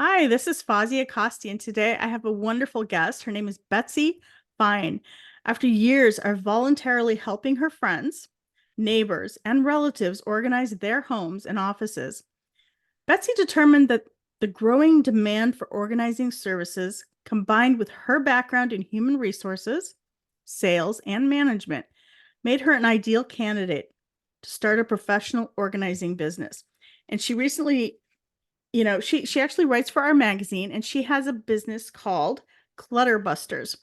Hi, this is Fazia Costi, and today I have a wonderful guest. Her name is Betsy Fein. After years of voluntarily helping her friends, neighbors, and relatives organize their homes and offices, Betsy determined that the growing demand for organizing services, combined with her background in human resources, sales, and management, made her an ideal candidate to start a professional organizing business. And she recently she actually writes for our magazine, and she has a business called Clutterbusters.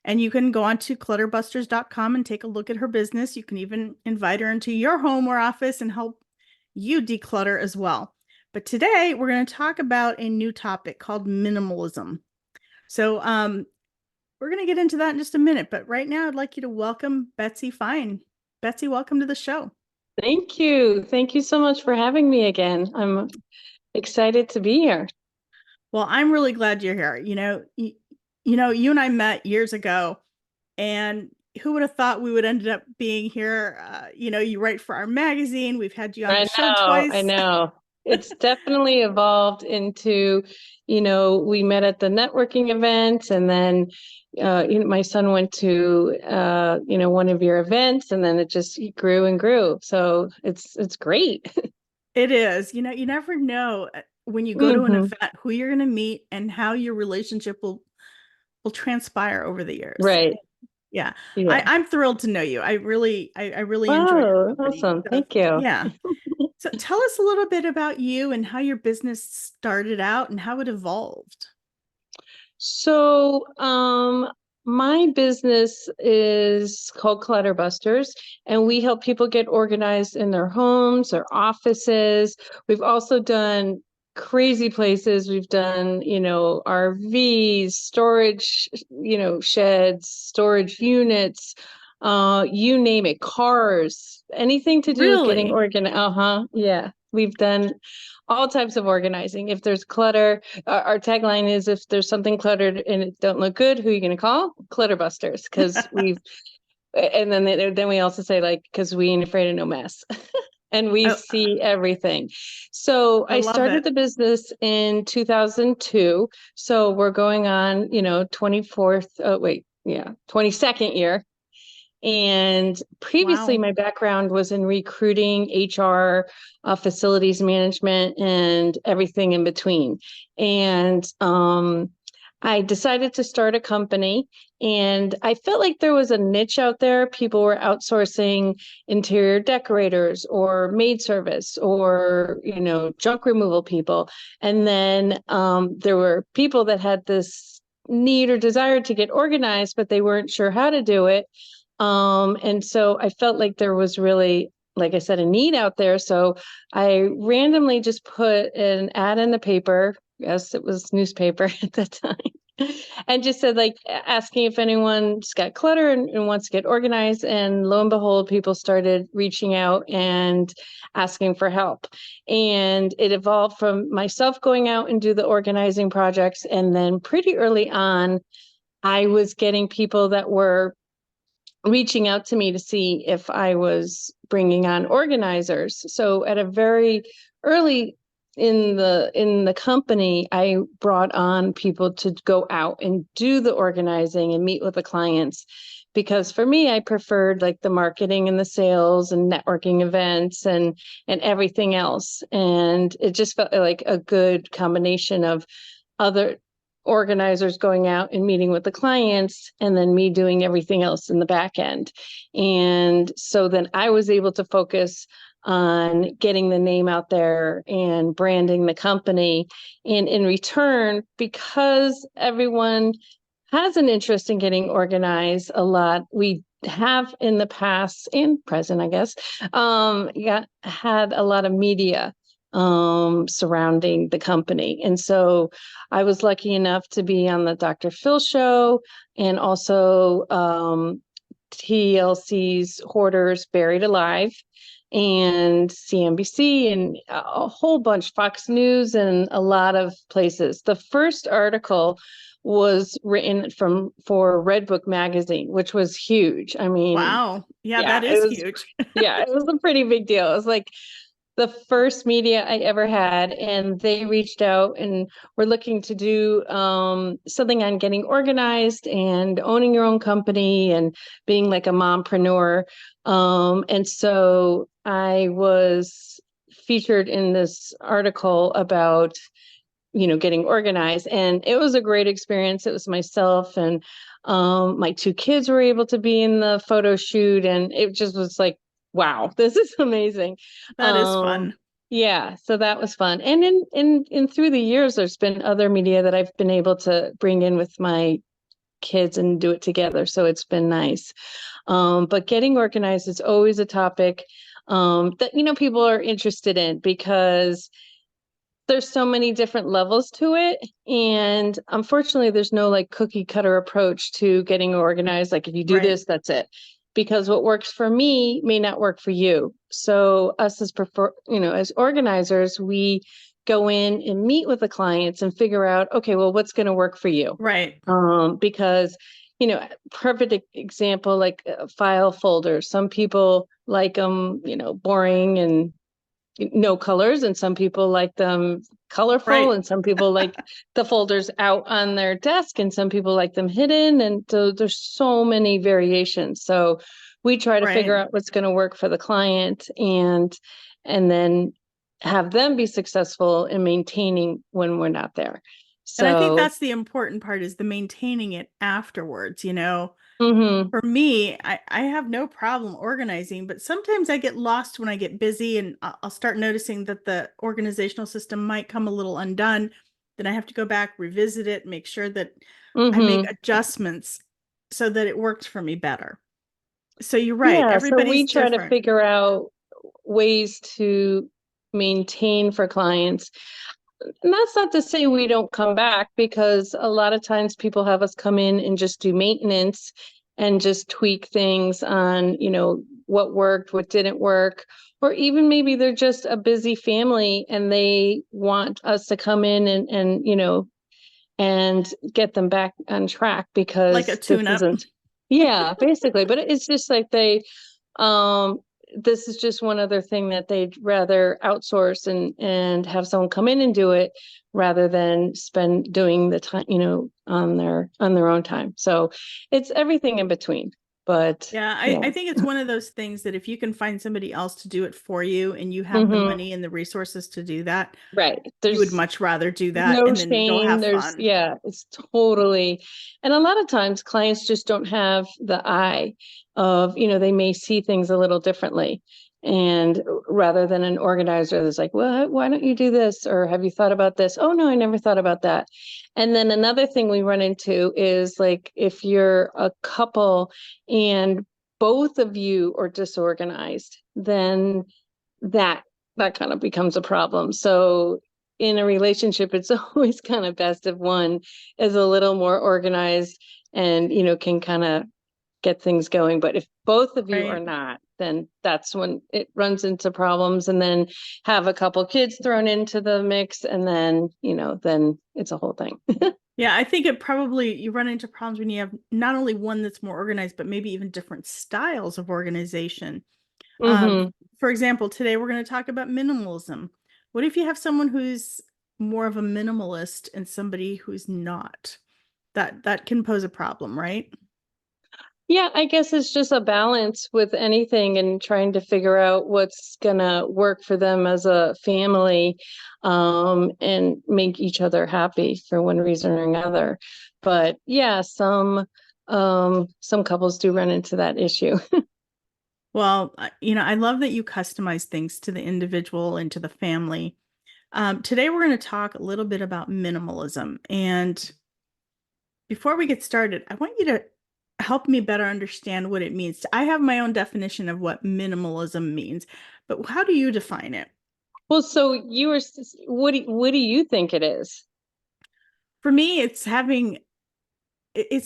And you can go on to clutterbusters.com and take a look at her business. You can even invite her into your home or office and help you declutter as well. But today we're going to talk about a new topic called minimalism. So we're going to get into that in just a minute. But right now, I'd like you to welcome Betsy Fein. Betsy, welcome to the show. Thank you. Thank you so much for having me again. I'm excited to be here. Well, I'm really glad you're here. You and I met years ago, and who would have thought we would end up being here? You write for our magazine. We've had you on the show I twice. know. It's definitely evolved into, we met at the networking event, and then my son went to one of your events, and then it just grew and grew. So it's great. It is. You never know when you go to an Hmm. event who you're going to meet and how your relationship will transpire over the years. Right. Yeah, Yeah. I'm thrilled to know you. I really enjoy your Oh, company. awesome. So Thank you. yeah. So tell us a little bit about you and how your business started out and how it evolved. So, my business is called Clutterbusters, and we help people get organized in their homes, their offices. We've also done crazy places. We've done, RVs, storage, sheds, storage units, you name it, cars, anything to do with getting Really? organized. Uh-huh. Yeah. We've done all types of organizing. If there's clutter, our tagline is if there's something cluttered and it don't look good, who are you going to call? Clutterbusters. Because and then we also say, like, because we ain't afraid of no mess. And we I, see everything. So I I love started it. the business in 2002. So we're going on, 24th, oh wait, yeah, 22nd year. And previously, Wow. my background was in recruiting, HR, facilities management, and everything in between. And I decided to start a company, and I felt like there was a niche out there. People were outsourcing interior decorators or maid service or, junk removal people. And then there were people that had this need or desire to get organized, but they weren't sure how to do it. And so I felt like there was really, like I said, a need out there. So I randomly just put an ad in the paper. Yes, it was newspaper at that time. And just said, like, asking if anyone's got clutter and wants to get organized. And lo and behold, people started reaching out and asking for help. And it evolved from myself going out and do the organizing projects. And then pretty early on, I was getting people that were reaching out to me to see if I was bringing on organizers. So at a very early in the company, I brought on people to go out and do the organizing and meet with the clients, because for me, I preferred like the marketing and the sales and networking events and everything else. And it just felt like a good combination of other organizers going out and meeting with the clients, and then me doing everything else in the back end. And so then I was able to focus on getting the name out there and branding the company. And in return, because everyone has an interest in getting organized a lot, we have in the past and present, I guess, had a lot of media surrounding the company. And so I was lucky enough to be on the Dr. Phil show, and also TLC's Hoarders Buried Alive, and CNBC, and a whole bunch, Fox News, and a lot of places. The first article was written for Red Book magazine, which was huge. I mean, Wow. Yeah, yeah, that it is was huge. yeah, it was a pretty big deal. It was like the first media I ever had, and they reached out and were looking to do something on getting organized and owning your own company and being like a mompreneur. And so I was featured in this article about getting organized, and it was a great experience. It was myself and my two kids were able to be in the photo shoot, and it just was like, wow, this is amazing. That is um fun. yeah, so that was fun. And in through the years, there's been other media that I've been able to bring in with my kids and do it together, so it's been nice. But getting organized is always a topic that people are interested in, because there's so many different levels to it. And unfortunately, there's no like cookie cutter approach to getting organized. Like if you do Right. this, that's it. Because what works for me may not work for you. So us as organizers, we go in and meet with the clients and figure out, okay, well, what's going to work for you? Right. Because, perfect example, like file folders. Some people like them, boring and no colors, and some people like them colorful, Right. and some people like the folders out on their desk, and some people like them hidden, and so there's so many variations. So we try to figure Right. out what's going to work for the client, and then have them be successful in maintaining when we're not there. And I think So that's the important part, is the maintaining it afterwards, mhm, For me, I have no problem organizing, but sometimes I get lost when I get busy, and I'll start noticing that the organizational system might come a little undone. Then I have to go back, revisit it, make sure that I make mhm. adjustments so that it works for me better. So you're right. Yeah, so we Everybody's try to different. figure out ways to maintain for clients. And that's not to say we don't come back, because a lot of times people have us come in and just do maintenance and just tweak things on, what worked, what didn't work, or even maybe they're just a busy family and they want us to come in and get them back on track, Like a because this tune-up. isn't, yeah, basically. But it's just like um this is just one other thing that they'd rather outsource and have someone come in and do it, rather than spend doing the time, on their own time. So it's everything in between. But Yeah, yeah. I think it's one of those things that if you can find somebody else to do it for you and you have the Hmm. money and the resources to do that, Right. you would There's much rather do that no and then go shame. have There's, fun. yeah, it's totally. And a lot of times clients just don't have the eye of, they may see things a little differently. And rather than an organizer that's like, well, why don't you do this? Or have you thought about this? Oh, no, I never thought about that. And then another thing we run into is like, if you're a couple and both of you are disorganized, then that that kind of becomes a problem. So in a relationship, it's always kind of best if one is a little more organized and can kind of get things going. But if both of you are Right. not, then that's when it runs into problems. And then have a couple kids thrown into the mix, and then it's a whole thing. Yeah, I think it probably you run into problems when you have not only one that's more organized, but maybe even different styles of organization. Um, Hmm. for example, today we're going to talk about minimalism. What if you have someone who's more of a minimalist and somebody who's not? That can pose a problem, right? Yeah, I guess it's just a balance with anything, and trying to figure out what's gonna work for them as a family, and make each other happy for one reason or another. But yeah, some couples do run into that issue. Well, I love that you customize things to the individual and to the family. Today, we're going to talk a little bit about minimalism. And before we get started, I want you to help me better understand what it means. I have my own definition of what minimalism means, but how do you define it? Well, so what do you think it is? For me, it's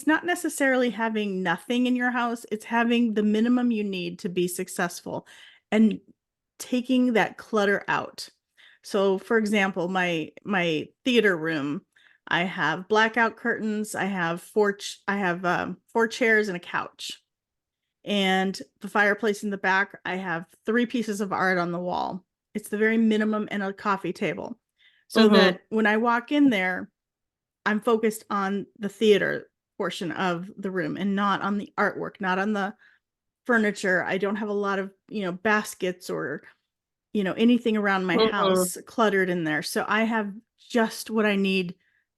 not necessarily having nothing in your house, it's having the minimum you need to be successful and taking that clutter out. So for example, my theater room, I have blackout curtains, I have four chairs and a couch. And the fireplace in the back, I have three pieces of art on the wall. It's the very minimum, and a coffee table. So Mm-hmm. that when I walk in there, I'm focused on the theater portion of the room and not on the artwork, not on the furniture. I don't have a lot of, baskets or, anything around my Mm-hmm. house cluttered in there. So I have just what I need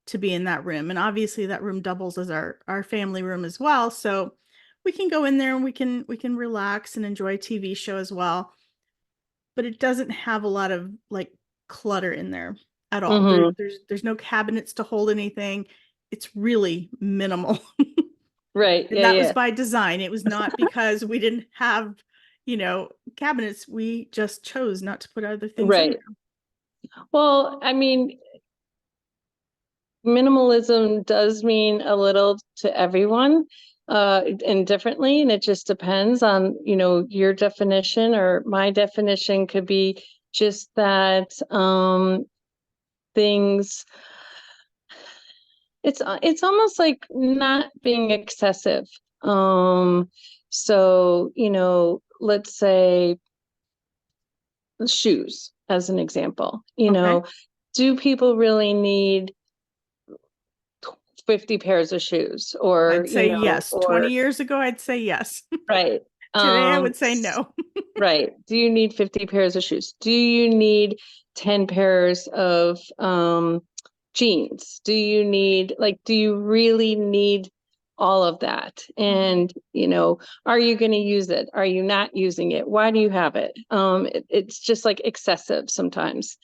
to be in that room. And obviously that room doubles as our family room as well. So we can go in there and we can relax and enjoy a TV show as well. But it doesn't have a lot of like clutter in there at all. Mm-hmm. There's no cabinets to hold anything. It's really minimal. Right. And Yeah. that was Yeah. by design. It was not because we didn't have, cabinets. We just chose not to put other things in Right. there. Well, I mean, minimalism does mean a little to everyone, and differently, and it just depends on, your definition, or my definition could be just that things, it's almost like not being excessive. So, let's say shoes as an example. Okay. Do people really need 50 pairs of shoes, or I'd say yes. 20 or years ago, I'd say yes. right. Today, I um would say no. right, do you need 50 pairs of shoes? Do you need 10 pairs of jeans? Do you really need all of that? Mhm. And are you going to use it? Are you not using it? Why do you have it? It's just like excessive sometimes.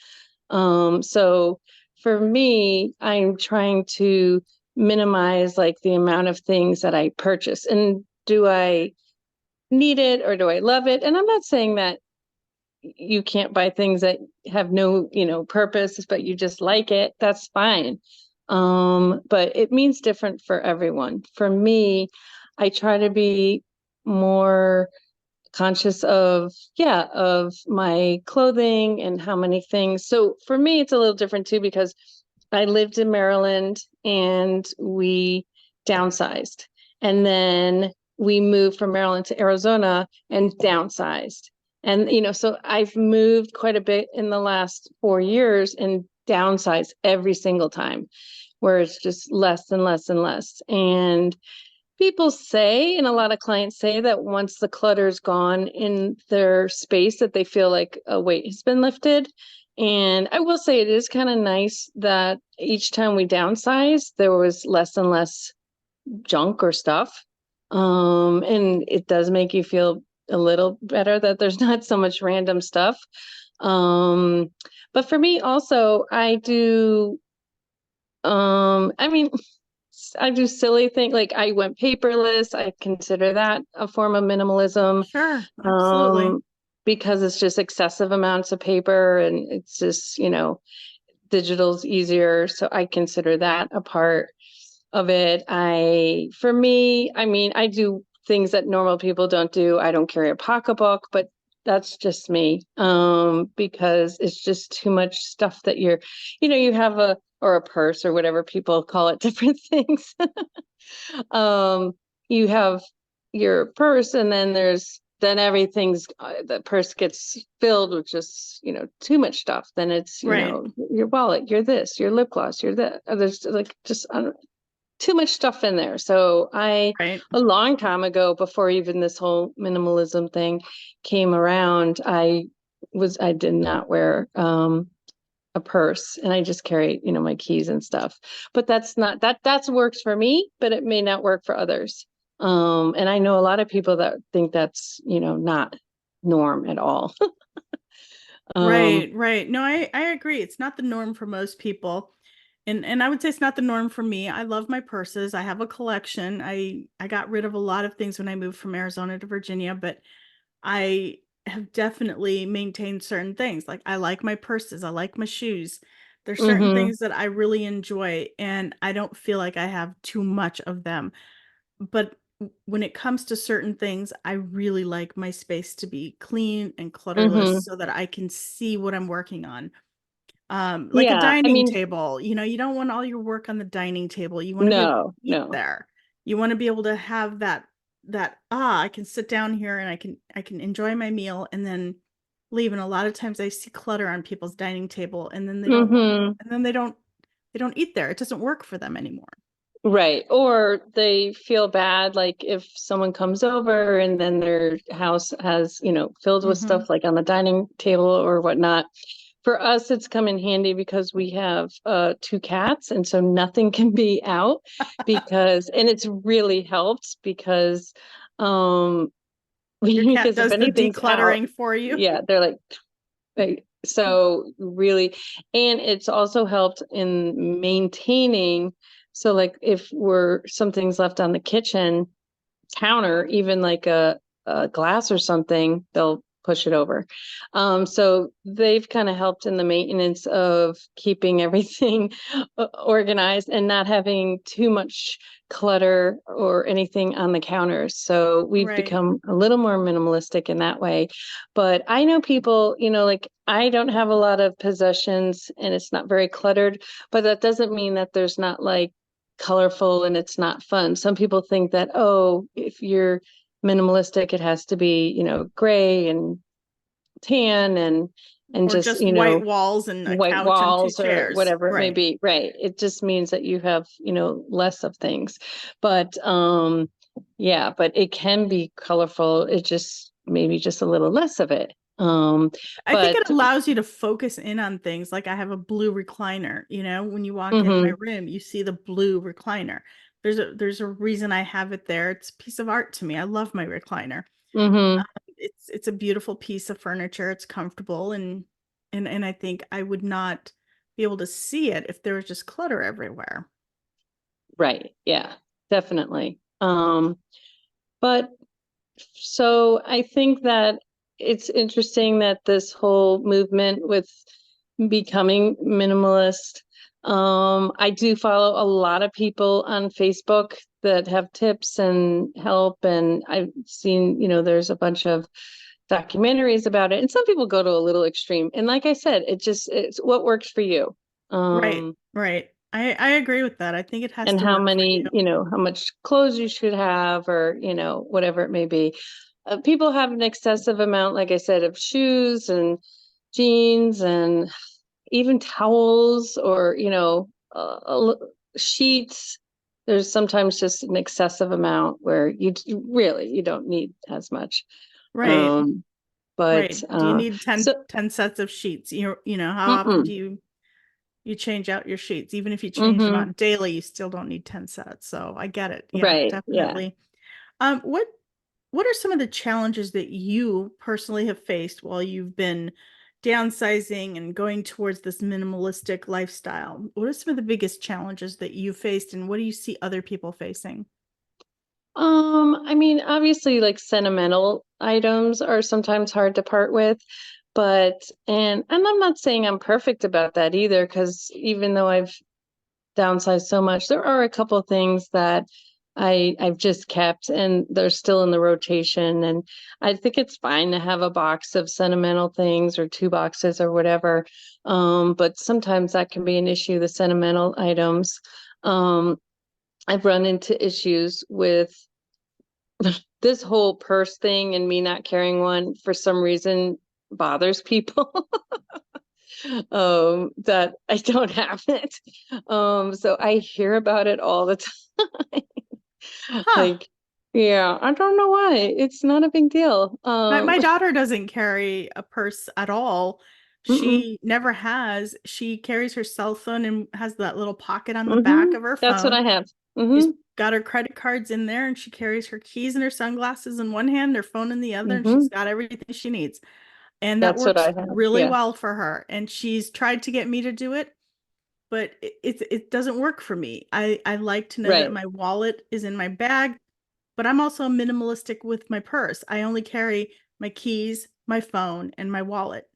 So for me, I'm trying to minimize like the amount of things that I purchase. And do I need it, or do I love it? And I'm not saying that you can't buy things that have no, purpose, but you just like it. That's fine. But it means different for everyone. For me, I try to be more conscious of, yeah, of my clothing and how many things. So for me, it's a little different too, because I lived in Maryland and we downsized. And then we moved from Maryland to Arizona and downsized. And, so I've moved quite a bit in the last 4 years and downsized every single time, where it's just less and less and less. And people say, and a lot of clients say, that once the clutter's gone in their space, that they feel like a weight has been lifted. And I will say it is kind of nice that each time we downsized, there was less and less junk or stuff. And it does make you feel a little better that there's not so much random stuff. Um, but for me also, I mean, I do silly things, like I went paperless. I consider that a form of minimalism, Sure, absolutely. um, because it's just excessive amounts of paper, and it's just, digital's easier. So I consider that a part of it. For me, I mean, I do things that normal people don't do. I don't carry a pocketbook, but that's just me. Because it's just too much stuff that you have or a purse, or whatever people call it, different things. um, you have your purse, and then everything's the purse gets filled with just, too much stuff. Then it's, Right. your wallet, your this, your lip gloss, your that. There's like just too much stuff in there. So Right. a long time ago, before even this whole minimalism thing came around, I did not wear a purse, and I just carry, my keys and stuff. But that's works for me, but it may not work for others. And I know a lot of people that think that's, not norm at all. um, Right, right. No, I agree. It's not the norm for most people. And I would say it's not the norm for me. I love my purses. I have a collection. I got rid of a lot of things when I moved from Arizona to Virginia, but I have definitely maintained certain things. Like I like my purses, I like my shoes. There's certain mhm, things that I really enjoy and I don't feel like I have too much of them. But when it comes to certain things, I really like my space to be clean and clutterless mhm. so that I can see what I'm working on. Like a Yeah, I dining mean, table, you don't want all your work on the dining table. You want to be able to no, eat no. there. You want to be able to have that I can sit down here and I can enjoy my meal and then leave. And a lot of times I see clutter on people's dining table and then Mm-hmm. they don't eat there. It doesn't work for them anymore. Right. Or they feel bad, like if someone comes over and then their house has, filled with Hmm. stuff like on the dining table or whatnot. For us, it's come in handy because we have two cats, and so nothing can be out and it's really helped because um Your cat because if does the anything's out, decluttering for you. yeah, they're like, right. So really, and it's also helped in maintaining. So like if something's left on the kitchen counter, even like a glass or something, they'll push it over. So they've kind of helped in the maintenance of keeping everything organized and not having too much clutter or anything on the counters. So we've Right. become a little more minimalistic in that way. But I know people, like I don't have a lot of possessions and it's not very cluttered, but that doesn't mean that there's not like colorful and it's not fun. Some people think that, oh, if you're minimalistic, it has to be, gray and tan and Or just, just white walls and a white couch and two walls or chairs. whatever it may Right. be. Right. It just means that you have, less of things. But yeah, but it can be colorful. It just maybe just a little less of it. I think it But allows you to focus in on things. Like I have a blue recliner, when you walk in my mm-hmm, room, you see the blue recliner. There's a reason I have it there. It's a piece of art to me. I love my recliner. mm-hmm. It's a beautiful piece of furniture. It's comfortable and I think I would not be able to see it if there was just clutter everywhere. Right. Yeah, definitely. But so I think that it's interesting that this whole movement with becoming minimalist. I do follow a lot of people on Facebook that have tips and help, and I've seen, there's a bunch of documentaries about it, and some people go to a little extreme. And like I said, it's what works for you. Right, Um, right. I agree with that. I think it has and to how work for you. many, how much clothes you should have, or, whatever it may be. People have an excessive amount, like I said, of shoes and jeans and even towels or, sheets. There's sometimes just an excessive amount where you don't need as much. Right. Um, but Right. Do you need so, 10 sets of sheets? How often do mm-mm, you change out your sheets? Even if you change them mm-hmm, out daily, you still don't need 10 sets. So I get it. Yeah, right, yeah. definitely. Um, what what are some of the challenges that you personally have faced while you've been downsizing and going towards this minimalistic lifestyle? What are some of the biggest challenges that you faced and what do you see other people facing? I mean, obviously, like sentimental items are sometimes hard to part with, and I'm not saying I'm perfect about that either, because even though I've downsized so much, there are a couple of things that I've just kept and they're still in the rotation. And I think it's fine to have a box of sentimental things or two boxes or whatever. But sometimes that can be an issue, the sentimental items. Um, I've run into issues with this whole purse thing, and me not carrying one for some reason bothers people. That I don't have it. So I hear about it all the time. Huh. Like, yeah, I don't know why. It's not a big deal. My daughter doesn't carry a purse at all. Mm-mm, She never has. She carries her cell phone and has that little pocket on the back mm-hmm. of her That's what phone. I have. She's Mm-hmm. got her credit cards in there and she carries her keys and her sunglasses in one hand, her phone in the other, and Mm-hmm. she's got everything she needs. And that That's what I works have. really Yeah. well for her. And she's tried to get me to do it, but it doesn't work for me. I like to know that Right. my wallet is in my bag, but I'm also minimalistic with my purse. I only carry my keys, my phone, and my wallet.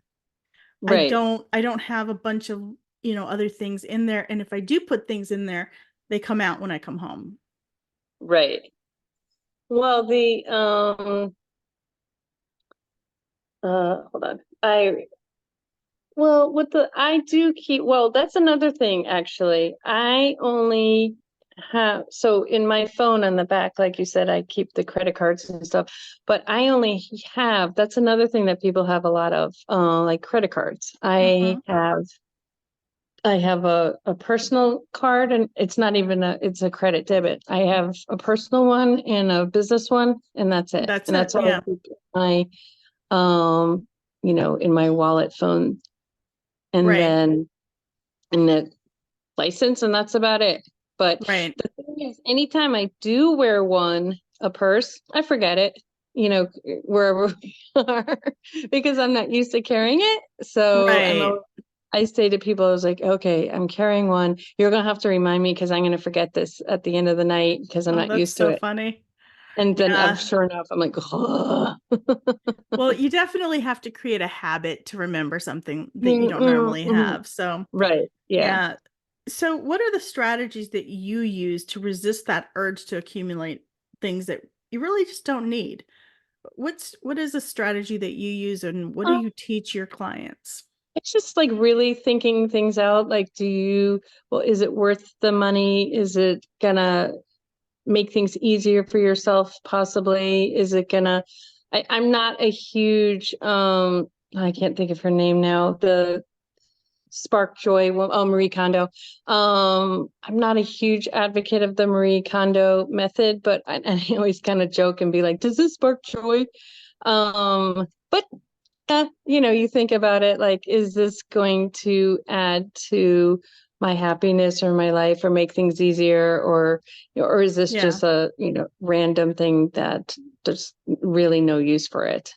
Right. I don't have a bunch of, other things in there. And if I do put things in there, they come out when I come home. Right. Well, hold on. Well, with the I do keep, well, that's another thing actually. I only have, so in my phone on the back, like you said, I keep the credit cards and stuff, but I only have, that's another thing that people have a lot of, like credit cards. Hmm. I have a personal card, and it's not even it's a credit debit. I have a personal one and a business one, and that's it. That's And it. that's all Yeah. I keep in my, um, in my wallet phone. And Right. then in the license, and that's about it. But Right. the thing is, anytime I do wear a purse, I forget it, wherever we are, because I'm not used to carrying it. So Right. I say to people, I was like, okay, I'm carrying one. You're gonna have to remind me because I'm gonna forget this at the end of the night because I'm Oh, not that's used to so it. funny. And then Yeah. sure enough, I'm like, oh. Well, you definitely have to create a habit to remember something that you don't Mm-mm, normally mhm. have. So, Right. Yeah. yeah. So, what are the strategies that you use to resist that urge to accumulate things that you really just don't need? What is a strategy that you use and what do Um, you teach your clients? it's just like really thinking things out. Like, well, is it worth the money? Is it gonna make things easier for yourself? Possibly. Is it gonna, I'm not a huge, I can't think of her name now. The Spark Joy, Marie Kondo. I'm not a huge advocate of the Marie Kondo method, but I always kind of joke and be like, does this spark joy? But you think about it like, is this going to add to my happiness or my life or make things easier, or is this Yeah. just a, random thing that there's really no use for it?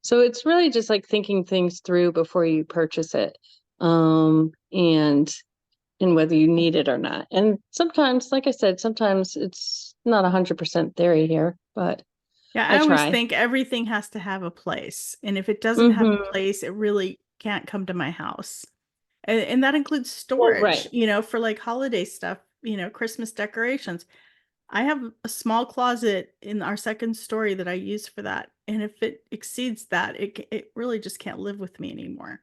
So it's really just like thinking things through before you purchase it. And whether you need it or not. And sometimes, like I said, sometimes it's not 100% theory here, but Yeah, I I always try. think everything has to have a place. And if it doesn't have a Mm-hmm. place, it really can't come to my house. And that includes Well, right. storage, for like holiday stuff, Christmas decorations. I have a small closet in our second story that I use for that. And if it exceeds that, it really just can't live with me anymore.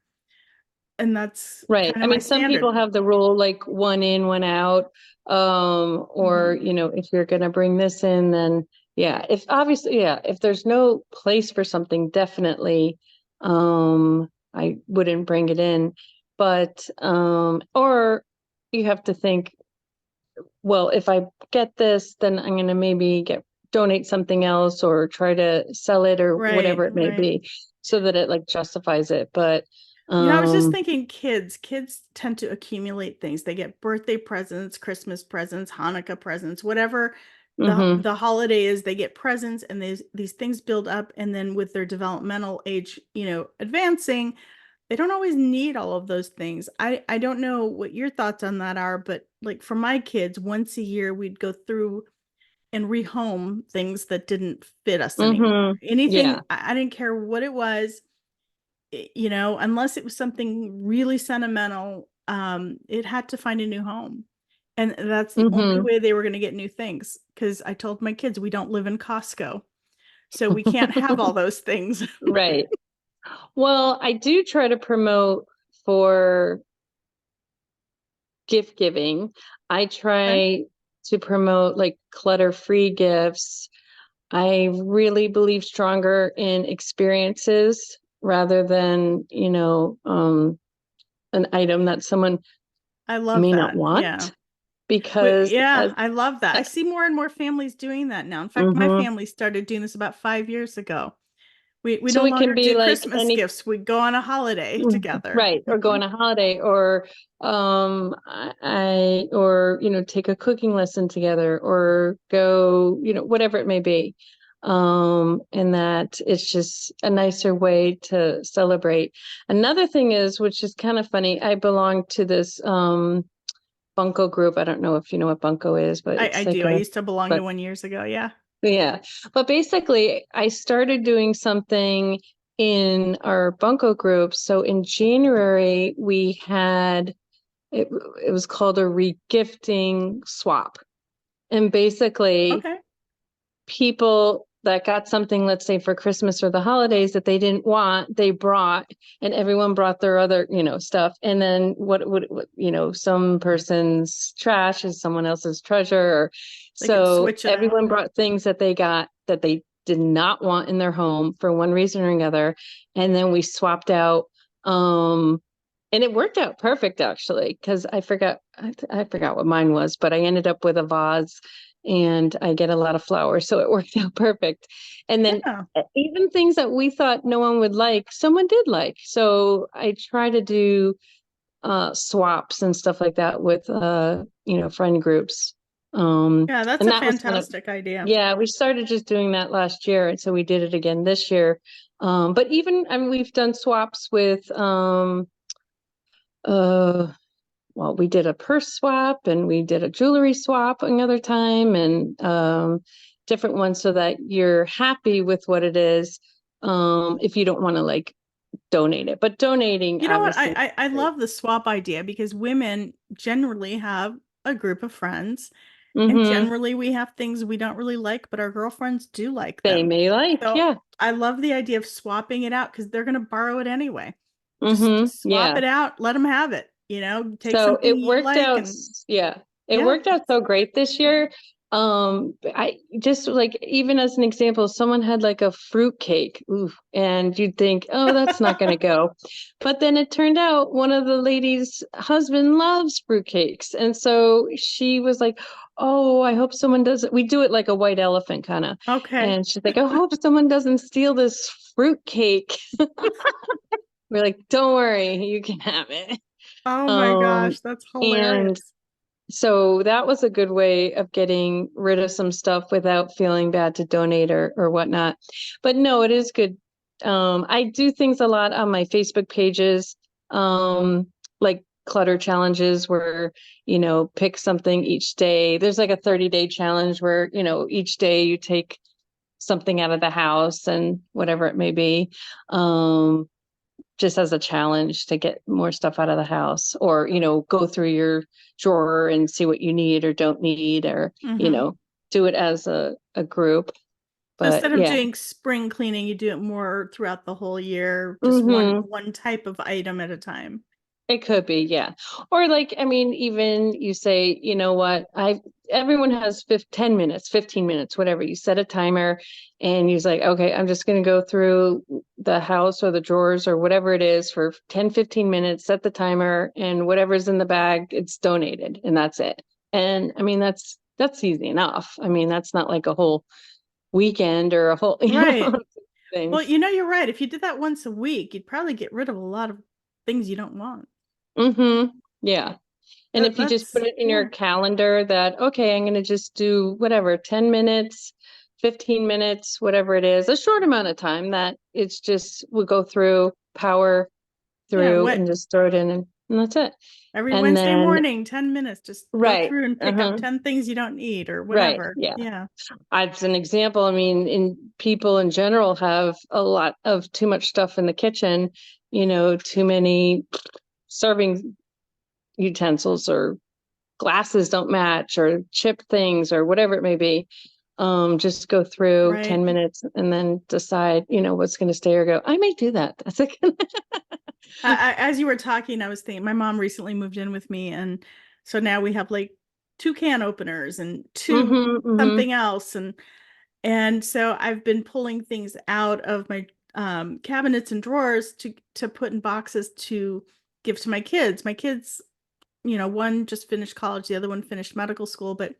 And that's Right. kind I of my mean, some people standard. have the rule like one in, one out. Or, Hmm. if you're going to bring this in, then yeah, if there's no place for something, definitely, I wouldn't bring it in. But, or you have to think, well, if I get this, then I'm going to maybe donate something else or try to sell it or Right, whatever it may right. be so that it like justifies it. But, I was just um, thinking kids tend to accumulate things. They get birthday presents, Christmas presents, Hanukkah presents, whatever mhm. the holiday is, they get presents and these things build up and then with their developmental age, advancing, they don't always need all of those things. I don't know what your thoughts on that are, but like for my kids, once a year we'd go through and rehome things that didn't fit us anymore. Mm-hmm. Anything, Yeah. I didn't care what it was, unless it was something really sentimental, it had to find a new home. And that's the only Mm-hmm. way they were going to get new things. Because I told my kids we don't live in Costco. So we can't have all those things. Right. Well, I do try to promote for gift giving. I Okay. try to promote like clutter-free gifts. I really believe stronger in experiences rather than, an item that someone I love may not that. Yeah. want because Yeah, as I love that. I like, see more and more families doing that now. In fact, my mhm. family started doing this about 5 years ago. We no So it longer can be do like Christmas any. gifts. We go on a holiday Mm, together. right, or go on a holiday, or or take a cooking lesson together, or go, whatever it may be. And that it's just a nicer way to celebrate. Another thing is, which is kind of funny, I belong to this bunko group. I don't know if you know what bunko is, but I it's like do. I a used to belong to but one years ago. Yeah. yeah. But basically, I started doing something in our bunko group. So in January, we had it, it was called a regifting swap. And basically, Okay. people that got something, let's say for Christmas or the holidays that they didn't want, they brought, and everyone brought their other, stuff. And then some person's trash is someone else's treasure. They could So switch it out. everyone brought things that they got that they did not want in their home for one reason or another. And then we swapped out, and it worked out perfect actually, because I forgot what mine was, but I ended up with a vase and I get a lot of flowers. So it worked out perfect. And then Yeah. even things that we thought no one would like, someone did like. So I try to do swaps and stuff like that with friend groups. Yeah, that's And a that was kind of, fantastic idea. yeah, we started just doing that last year. And so we did it again this year. But even, I mean, we've done swaps with uh well, we did a purse swap and we did a jewelry swap another time, and different ones, so that you're happy with what it is, if you don't want to like donate it. But donating You know what? obviously. I love the swap idea because women generally have a group of friends, and Mm-hmm. generally we have things we don't really like, but our girlfriends do like They them. may like, So yeah. I love the idea of swapping it out because they're going to borrow it anyway. Mm-hmm. Just swap Yeah. it out, let them have it. Take So something it you worked like, out, and yeah, it yeah, worked out so great this year. I just like, even as an example, someone had like a fruit cake, ooh, and you'd think, oh, that's not going to go. But then it turned out one of the ladies' husband loves fruit cakes. And so she was like, oh, I hope someone does it. We do it like a white elephant kind of. okay. And she's like, I hope someone doesn't steal this fruit cake. We're like, don't worry, you can have it. Oh my Um, gosh, that's and hilarious. so that was a good way of getting rid of some stuff without feeling bad to donate or whatnot. But no, it is good. I do things a lot on my Facebook pages, like clutter challenges where, pick something each day. There's like a 30-day challenge where, each day you take something out of the house and whatever it may be. Just as a challenge to get more stuff out of the house, or go through your drawer and see what you need or don't need, or Hmm. do it as a group. So But instead of yeah. doing spring cleaning, you do it more throughout the whole year, just one Hmm. one type of item at a time. It could be, yeah. Or like, I mean, even you say, you know what, everyone has 10 minutes, 15 minutes, whatever. You set a timer and you're like, okay, I'm just going to go through the house or the drawers or whatever it is for 10, 15 minutes, set the timer, and whatever's in the bag, it's donated, and that's it. And I mean, that's easy enough. I mean, that's not like a whole weekend or a whole, Right. thing. Well, you're right. If you did that once a week, you'd probably get rid of a lot of things you don't want. Mm-hmm. Yeah. And if you just put it in Yeah. your calendar that, okay, I'm going to just do whatever, 10 minutes, 15 minutes, whatever it is, a short amount of time that it's just, we'll go through, power Yeah. through and just throw it in, and that's it. Every And Wednesday then, morning, 10 minutes, just go right. through and pick up Uh-huh. 10 things you don't need or Right. whatever. Yeah. Yeah. As an example, I mean, people in general have a lot of too much stuff in the kitchen, too many serving utensils, or glasses don't match, or chip things, or whatever it may be. Just go through Right. 10 minutes and then decide, what's going to stay or go. I may do that. That's like, As you were talking, I was thinking my mom recently moved in with me, and so now we have like two can openers and two mm-hmm, mm-hmm. something else, and so I've been pulling things out of my cabinets and drawers to put in boxes to give to my kids. My kids, one just finished college, the other one finished medical school, but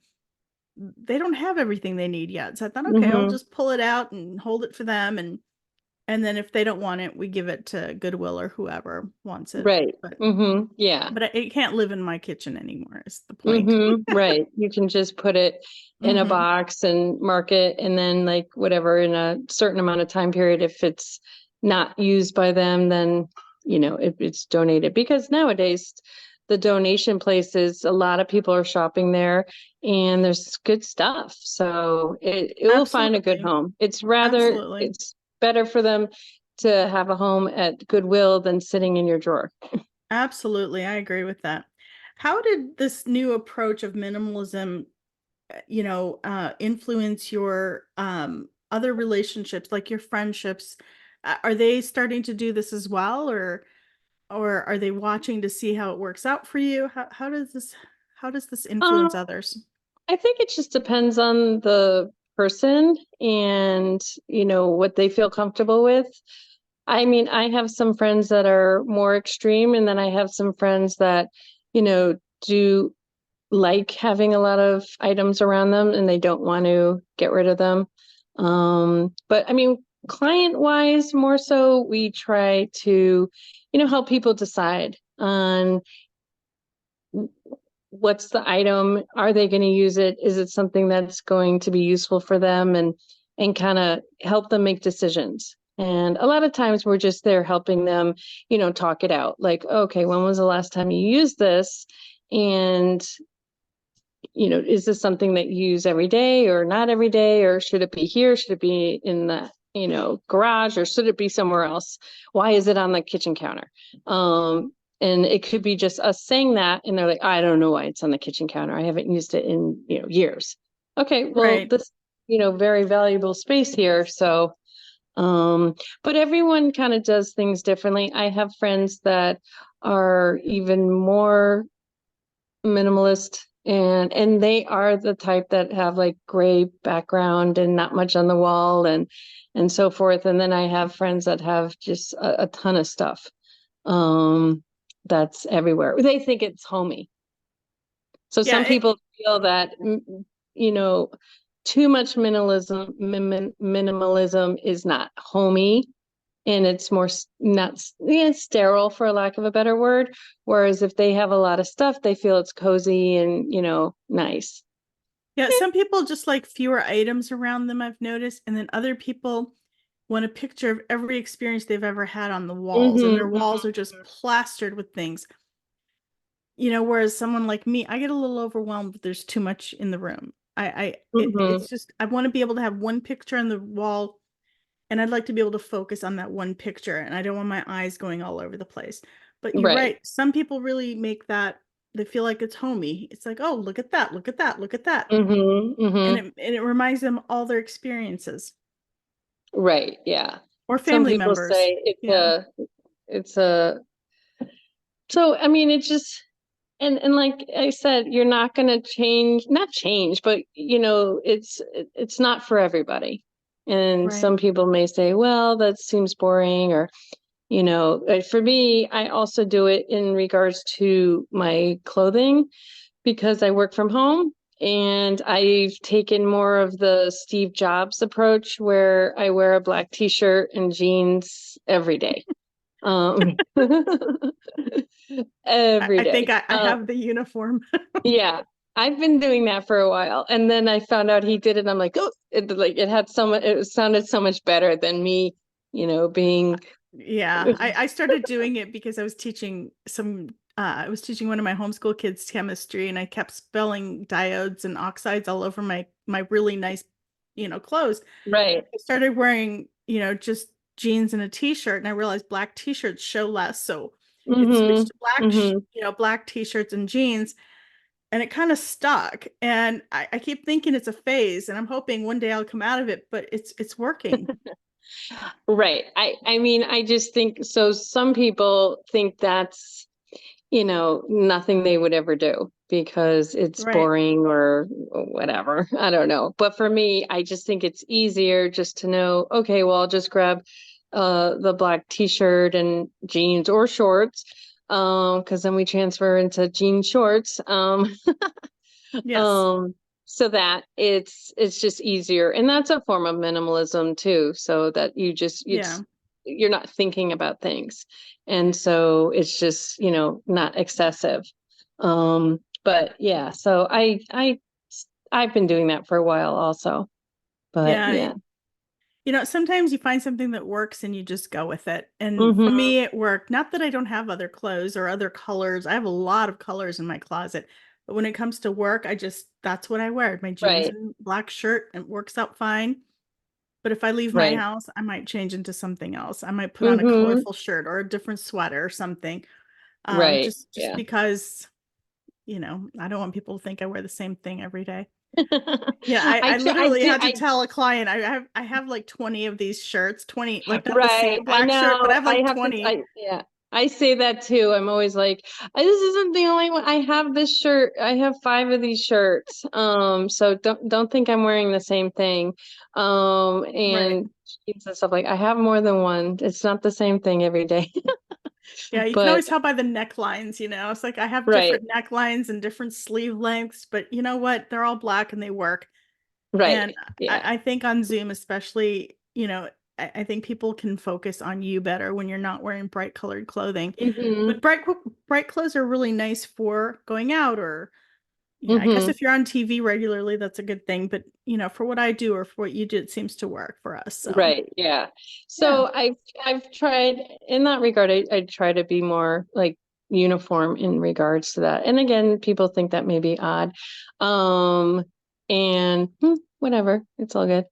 they don't have everything they need yet. So I thought, okay, I'll Mm-hmm. just pull it out and hold it for them, and then if they don't want it, we give it to Goodwill or whoever wants it. Right. But Mm-hmm. Yeah. it can't live in my kitchen anymore, is the point. Mm-hmm. Right. You can just put it in a Hmm. box and mark it, and then like whatever, in a certain amount of time period, if it's not used by them, then it's donated. Because nowadays the donation places, a lot of people are shopping there, and there's good stuff. So it will find a good Absolutely. home. Absolutely. It's better for them to have a home at Goodwill than sitting in your drawer. Absolutely. I agree with that. How did this new approach of minimalism, influence your other relationships, like your friendships, are they starting to do this as well, or are they watching to see how it works out for you? How does this Um, influence others? I think it just depends on the person and, what they feel comfortable with. I mean, I have some friends that are more extreme, and then I have some friends that, do like having a lot of items around them and they don't want to get rid of them. But I mean, client wise, more so, we try to, help people decide on what's the item, are they going to use it, is it something that's going to be useful for them, and kind of help them make decisions. And a lot of times we're just there helping them, talk it out, like, okay, when was the last time you used this, and is this something that you use every day or not every day, or should it be here, should it be in the garage, or should it be somewhere else, why is it on the kitchen counter? And it could be just us saying that, and they're like, I don't know why it's on the kitchen counter, I haven't used it in years. Okay, well, Right. this very valuable space here. So but everyone kind of does things differently. I have friends that are even more minimalist, and they are the type that have like gray background and not much on the wall, and so forth. And then I have friends that have just a ton of stuff that's everywhere. They think it's homey. So Yeah, some people feel that you know too much minimalism is not homey, and it's more not sterile, for a lack of a better word. Whereas if they have a lot of stuff, they feel it's cozy and nice. yeah, some people just like fewer items around them, I've noticed, and then other people want a picture of every experience they've ever had on the walls, and their Mm-hmm, walls are just plastered with things. Whereas someone like me, I get a little overwhelmed if there's too much in the room. mm-hmm, It's just I want to be able to have one picture on the wall, and I'd like to be able to focus on that one picture, and I don't want my eyes going all over the place. But you're right. right, some people really make that, they feel like it's homey. It's like, oh, look at that, look at that, look at that. Mm-hmm, And mm-hmm, it reminds them all their experiences right. Yeah. or Some family people members. say it's Yeah, a so I mean, it just, and like I said, you're not going to not change, but it's not for everybody. And right. some people may say, well, that seems boring, or for me, I also do it in regards to my clothing, because I work from home, and I've taken more of the Steve Jobs approach, where I wear a black t-shirt and jeans every day. Um, every I think day. I have the uniform. Yeah, I've been doing that for a while, and then I found out he did it. And I'm like, oh, it had so much. It sounded so much better than me, being. Yeah, I started doing it because I was teaching one of my homeschool kids chemistry, and I kept spilling diodes and oxides all over my really nice, clothes. Right. I started wearing, just jeans and a t-shirt, and I realized black t-shirts show less. So it switched Mm-hmm. to black, Mm-hmm. black t-shirts and jeans, and it kind of stuck. And I keep thinking it's a phase, and I'm hoping one day I'll come out of it, but it's working. Right. I mean, I just think so. Some people think that's, nothing they would ever do because it's Right. boring or whatever. I don't know. But for me, I just think it's easier just to know, okay, well, I'll just grab the black t-shirt and jeans or shorts, because then we transfer into jean shorts. Yes. um so that it's just easier, and that's a form of minimalism too, so that Yeah. you're not thinking about things, and so it's just not excessive. But yeah, so I've been doing that for a while also, but Yeah. yeah. Sometimes you find something that works and you just go with it. And for Mm-hmm. me, it worked. Not that I don't have other clothes or other colors. I have a lot of colors in my closet. But when it comes to work, that's what I wear. My jeans Right. and black shirt, and it works out fine. But if I leave my Right. house, I might change into something else. I might put on a Mm-hmm. colorful shirt or a different sweater or something. Right. Just Yeah. because, I don't want people to think I wear the same thing every day. Yeah, I, I I try, I literally do, had to tell a client I have like 20 of these shirts, 20, like not the right. same I black shirt, but I know. have like 20. Yeah, I say that too. I'm always like, this isn't the only one. I have this shirt. I have five of these shirts. So don't think I'm wearing the same thing. Right. And jeans and stuff like I have more than one. It's not the same thing every day. Yeah, you can But always tell by the necklines, you know. It's like I have right, different necklines and different sleeve lengths, but you know what? They're all black and they work. right. And Yeah. I think on Zoom, especially, I think people can focus on you better when you're not wearing bright colored clothing. Hmm. But bright clothes are really nice for going out or, I guess Hmm. if you're on TV regularly, that's a good thing. But, for what I do or for what you do, it seems to work for us. So, Right. Yeah. yeah. So I've tried in that regard, I try to be more like uniform in regards to that. And again, people think that may be odd. Um, and whatever, it's all good.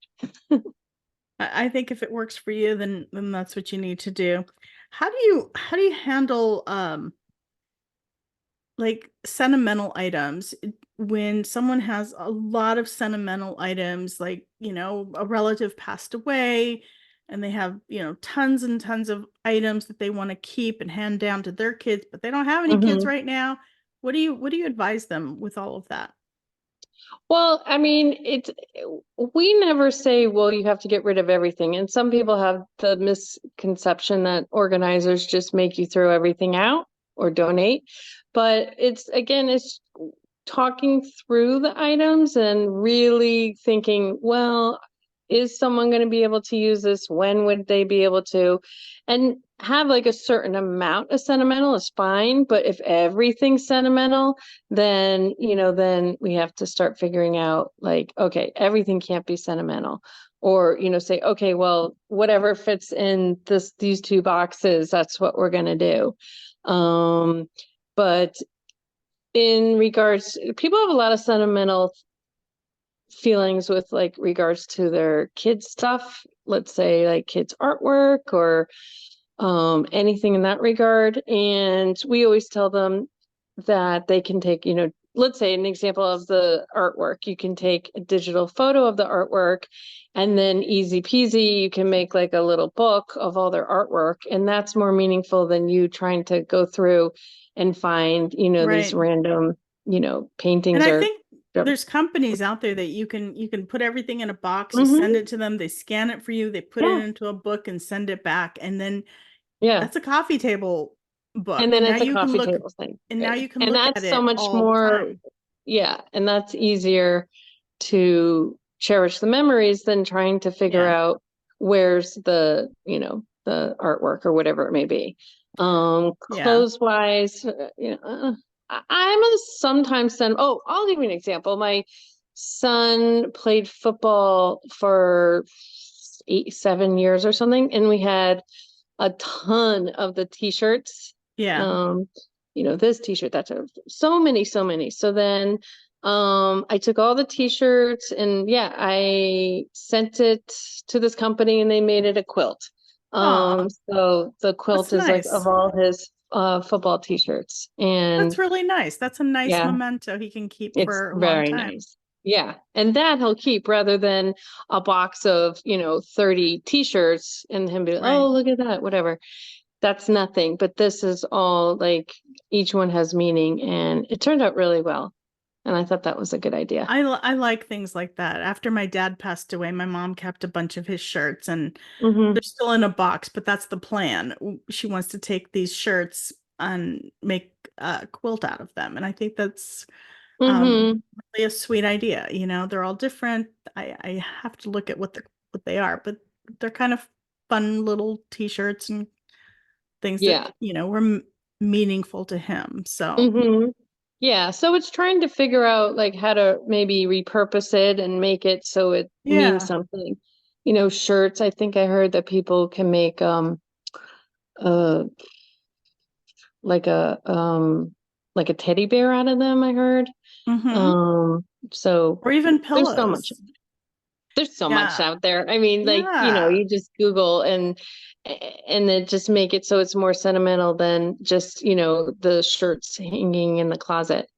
I think if it works for you, then that's what you need to do. How do you handle like sentimental items when someone has a lot of sentimental items, like, a relative passed away and they have, tons and tons of items that they want to keep and hand down to their kids, but they don't have any kids Hmm. right now. What do you advise them with all of that? Well, I mean, we never say, well, you have to get rid of everything. And some people have the misconception that organizers just make you throw everything out or donate. But it's talking through the items and really thinking, well, is someone going to be able to use this? When would they be able to? And have like a certain amount of sentimental is fine. But if everything's sentimental, then we have to start figuring out like, okay, everything can't be sentimental. Or, say, okay, well, whatever fits in these two boxes, that's what we're gonna do. But in regards, people have a lot of sentimental feelings with like regards to their kids stuff, let's say like kids artwork or anything in that regard. And we always tell them that they can take, let's say an example of the artwork. You can take a digital photo of the artwork and then easy peasy, you can make like a little book of all their artwork. And that's more meaningful than you trying to go through and find, these Right. random, And paintings I or. think there's companies out there that you can put everything in a box, you send Hmm. it to them, they scan it for you, they put it Yeah. into a book and send it back, and then Yeah. that's a coffee table And book. then it's a coffee table thing. Now Right. you can And look at that's so it much all the more, time. yeah. And that's easier to cherish the memories than trying to figure Yeah. out where's the artwork or whatever it may be. Yeah. Clothes wise, I'm a sometimes send. Oh, I'll give you an example. My son played football for 7 years or something, and we had a ton of the t-shirts. Yeah. Um, this t-shirt, so many, so many. So then I took all the t-shirts and yeah, I sent it to this company and they made it a quilt. Oh, So the that's quilt is like of nice. all his football t-shirts. That's And really nice. That's a nice yeah, memento he can keep it's for a long very time. nice. Yeah. And that he'll keep rather than a box of, 30 t-shirts and him be, oh, Right. look at that, whatever. That's nothing. But this is all like each one has meaning and it turned out really well. And I thought that was a good idea. I like things like that. After my dad passed away, my mom kept a bunch of his shirts and Hmm. they're still in a box, but that's the plan. She wants to take these shirts and make a quilt out of them. And I think that's Hmm. really a sweet idea. They're all different. I have to look at what they are, but they're kind of fun little t-shirts and things that, Yeah. were meaningful to him. So, Hmm. Yeah. So it's trying to figure out like how to maybe repurpose it and make it so it means yeah. something. Shirts, I think I heard that people can make uh like a like a teddy bear out of them, I heard. Hmm. Um, so Or even there's so much. pillows. There's so much Yeah. out there. I mean, like, Yeah. you just Google and then just make it so it's more sentimental than just, the shirts hanging in the closet.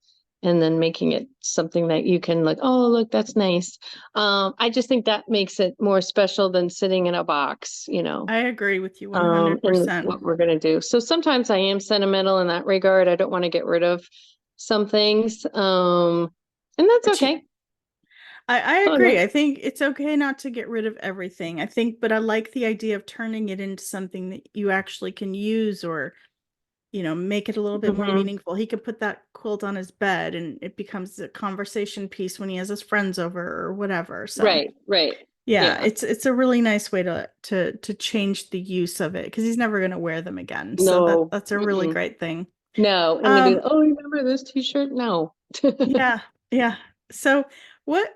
and then making it something that you can like, oh, look, that's nice. I just think that makes it more special than sitting in a box, I agree with you in 100%. what we're going to do. So sometimes I am sentimental in that regard. I don't want to get rid of some things. And that's But okay. I Oh, agree. no. I think it's okay not to get rid of everything. I think, but I like the idea of turning it into something that you actually can use, or, make it a little bit more Mhm. meaningful. He could put that quilt on his bed and it becomes a conversation piece when he has his friends over or whatever. So Right, right. yeah, Yeah. it's a really nice way to change the use of it because he's never going to wear them again. So No. that's a really Mm-mm. great thing. No. And to be, Um, oh, remember this t-shirt? No. yeah, yeah. So what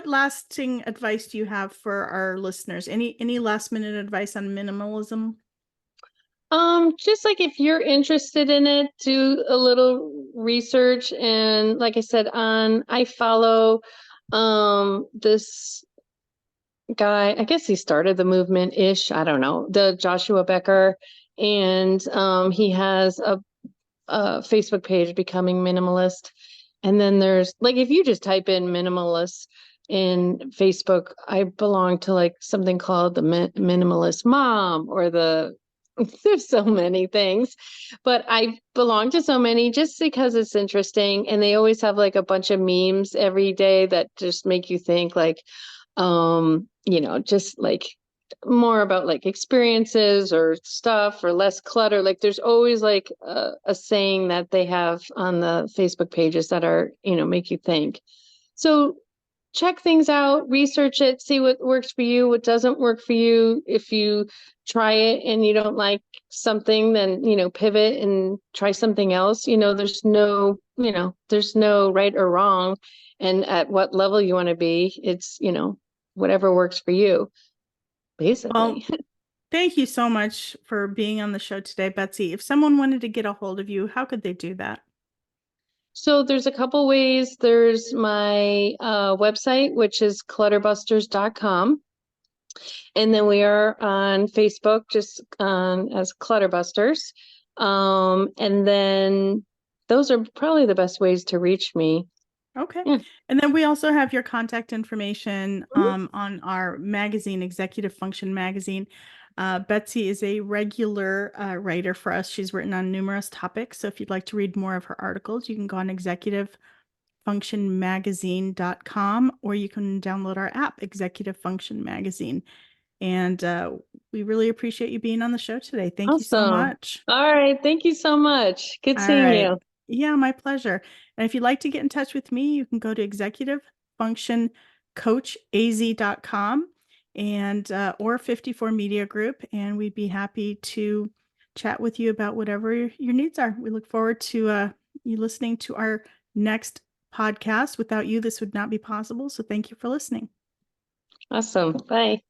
lasting advice do you have for our listeners? Any last minute advice on minimalism? Just like if you're interested in it, do a little research. And like I said, I follow this guy, I guess he started the movement ish. I don't know, the Joshua Becker. And he has a Facebook page, Becoming Minimalist. And then there's like, if you just type in minimalist in Facebook, I belong to like something called the Minimalist Mom or the, there's so many things, but I belong to so many just because it's interesting. And they always have like a bunch of memes every day that just make you think like, just like more about like experiences or stuff or less clutter. Like there's always like a saying that they have on the Facebook pages that are, make you think. So check things out, research it, see what works for you, what doesn't work for you. If you try it and you don't like something, then, pivot and try something else. There's no right or wrong. And at what level you want to be, it's, whatever works for you, Well, basically. thank you so much for being on the show today, Betsy. If someone wanted to get a hold of you, how could they do that? So there's a couple ways. There's my website, which is clutterbusters.com. And then we are on Facebook just as Clutterbusters. And then those are probably the best ways to reach me. Okay. Yeah. And then we also have your contact information Mhm. on our magazine, Executive Function Magazine. Betsy is a regular writer for us. She's written on numerous topics. So if you'd like to read more of her articles, you can go on executivefunctionmagazine.com, or you can download our app, Executive Function Magazine. And we really appreciate you being on the show today. Thank you so Awesome. much. All right. Thank you so much. Good All seeing right. you. Yeah, my pleasure. And if you'd like to get in touch with me, you can go to executivefunctioncoachaz.com and or 54 Media Group, and we'd be happy to chat with you about whatever your needs are. We look forward to you listening to our next podcast. Without you, this would not be possible. So thank you for listening. Awesome. Bye.